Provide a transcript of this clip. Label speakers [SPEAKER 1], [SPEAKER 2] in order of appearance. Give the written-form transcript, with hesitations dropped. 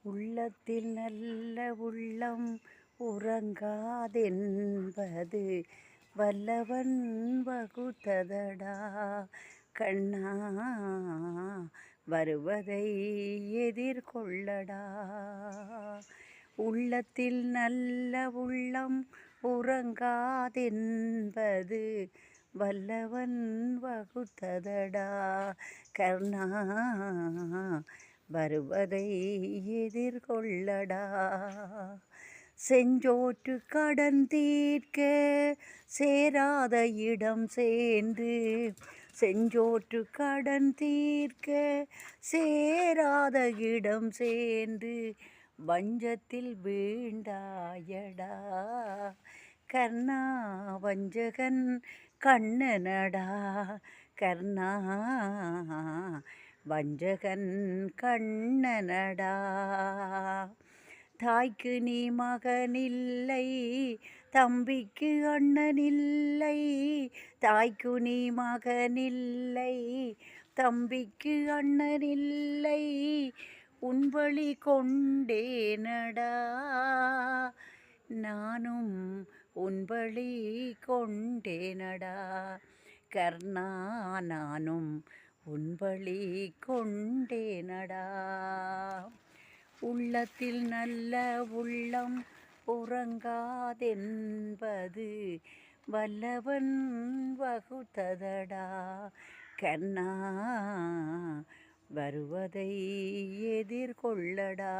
[SPEAKER 1] உள்ளத்தில் நல்ல உள்ளம் உறங்காதென்பது வல்லவன் வகுத்ததடா கண்ணா. வருவதை எதிர்கொள்ளடா. உள்ளத்தில் நல்ல உள்ளம் உறங்காதென்பது வல்லவன் வகுத்ததடா கர்ணா. வருவதை எதிர்கொள்ளடா. செஞ்சோற்று கடன் தீர்க்க சேராத இடம் சேர்ந்து, செஞ்சோற்று கடன் தீர்க்க சேராத இடம் சேர்ந்து வஞ்சத்தில் வீண்டாயடா கர்ணா. வஞ்சகன் கண்ணனடா கர்ணா. வஞ்சகன் கண்ணனடா. தாய்க்கு நீ மகனில்லை, தம்பிக்கு அண்ணனில்லை. தாய்க்கு நீ மகனில்லை, தம்பிக்கு அண்ணனில்லை. உன் வழி கொண்டேனடா நானும் உன் வழி கொண்டேனடா கர்ணா. நானும் உன் வழி கொண்டேனடா. உள்ளத்தில் நல்ல உள்ளம் உறங்காதென்பது வல்லவன் வகுத்ததடா கர்ணா. வருவதை எதிர்கொள்ளடா.